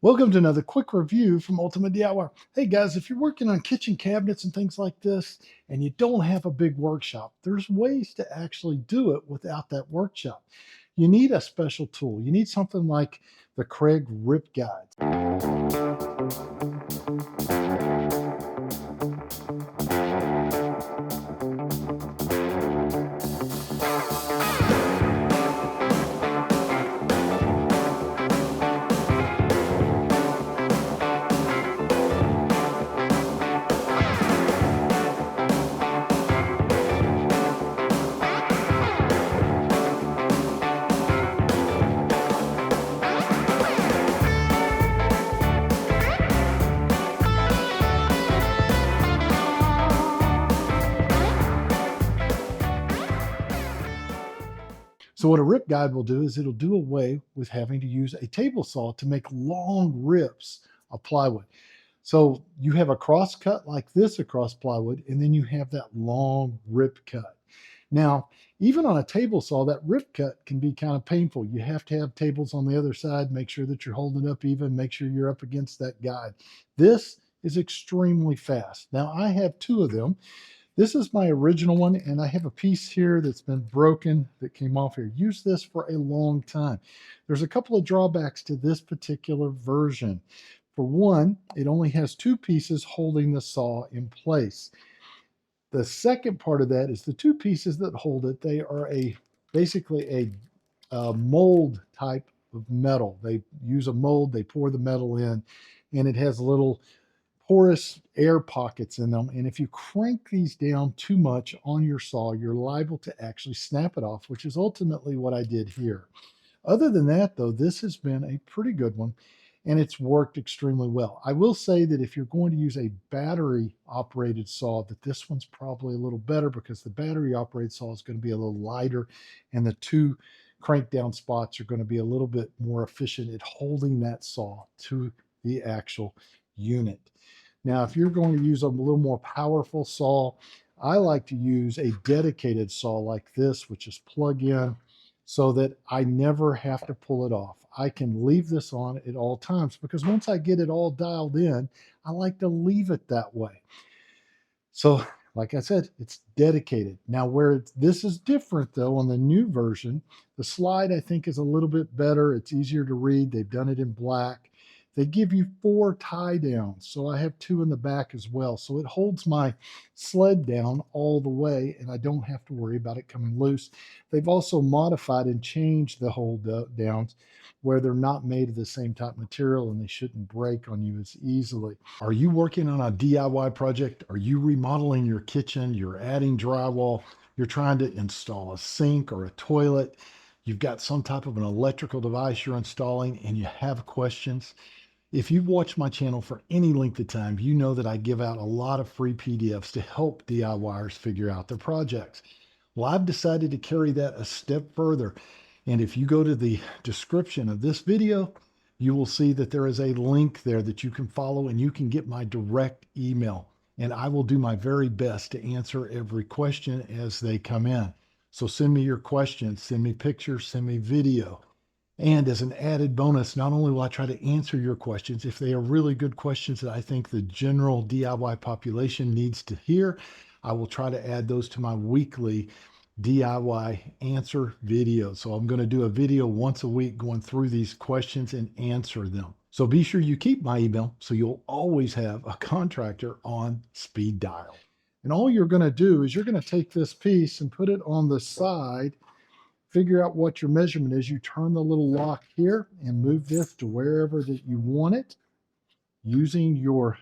Welcome to another quick review from Ultimate DIY. Hey guys, if you're working on kitchen cabinets and things like this and you don't have a big workshop, there's ways to actually do it without that workshop. You need a special tool. You need something like the Kreg Rip-Cut. So what a rip guide will do is it'll do away with having to use a table saw to make long rips of plywood. So you have a cross cut like this across plywood, and then you have that long rip cut. Now, even on a table saw, that rip cut can be kind of painful. You have to have tables on the other side, make sure that you're holding up even, make sure you're up against that guide. This is extremely fast. Now, I have two of them. This is my original one, and I have a piece here that's been broken that came off here. Used this for a long time. There's a couple of drawbacks to this particular version. For one, it only has two pieces holding the saw in place. The second part of that is the two pieces that hold it. They are basically a mold type of metal. They use a mold, they pour the metal in, and it has little porous air pockets in them. And if you crank these down too much on your saw, you're liable to actually snap it off, which is ultimately what I did here. Other than that, though, this has been a pretty good one and it's worked extremely well. I will say that if you're going to use a battery operated saw, that this one's probably a little better because the battery operated saw is going to be a little lighter and the two crank down spots are going to be a little bit more efficient at holding that saw to the actual unit. Now, if you're going to use a little more powerful saw, I like to use a dedicated saw like this, which is plug in, so that I never have to pull it off. I can leave this on at all times because once I get it all dialed in, I like to leave it that way. So, like I said, it's dedicated. Now, this is different though on the new version, the slide I think is a little bit better. It's easier to read. They've done it in black. They give you 4 tie downs. So I have 2 in the back as well. So it holds my sled down all the way and I don't have to worry about it coming loose. They've also modified and changed the hold downs where they're not made of the same type material and they shouldn't break on you as easily. Are you working on a DIY project? Are you remodeling your kitchen? You're adding drywall. You're trying to install a sink or a toilet. You've got some type of an electrical device you're installing and you have questions. If you've watched my channel for any length of time, you know that I give out a lot of free PDFs to help DIYers figure out their projects. Well, I've decided to carry that a step further. And if you go to the description of this video, you will see that there is a link there that you can follow and you can get my direct email. And I will do my very best to answer every question as they come in. So send me your questions, send me pictures, send me video. And as an added bonus, not only will I try to answer your questions, if they are really good questions that I think the general DIY population needs to hear, I will try to add those to my weekly DIY answer videos. So I'm going to do a video once a week going through these questions and answer them. So be sure you keep my email so you'll always have a contractor on speed dial. And all you're going to do is you're going to take this piece and put it on the side. Figure out what your measurement is. You turn the little lock here and move this to wherever that you want it using your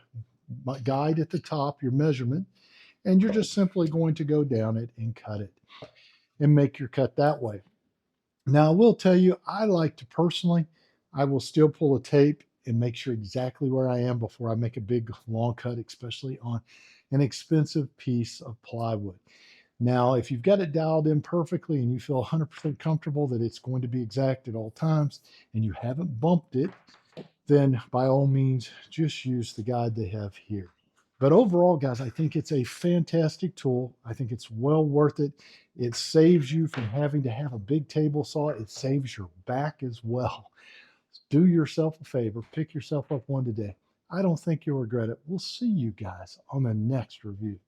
guide at the top, your measurement, and you're just simply going to go down it and cut it and make your cut that way. Now, I will tell you, I like to personally, I will still pull a tape and make sure exactly where I am before I make a big long cut, especially on an expensive piece of plywood. Now, if you've got it dialed in perfectly and you feel 100% comfortable that it's going to be exact at all times and you haven't bumped it, then by all means, just use the guide they have here. But overall, guys, I think it's a fantastic tool. I think it's well worth it. It saves you from having to have a big table saw. It saves your back as well. Do yourself a favor, pick yourself up one today. I don't think you'll regret it. We'll see you guys on the next review.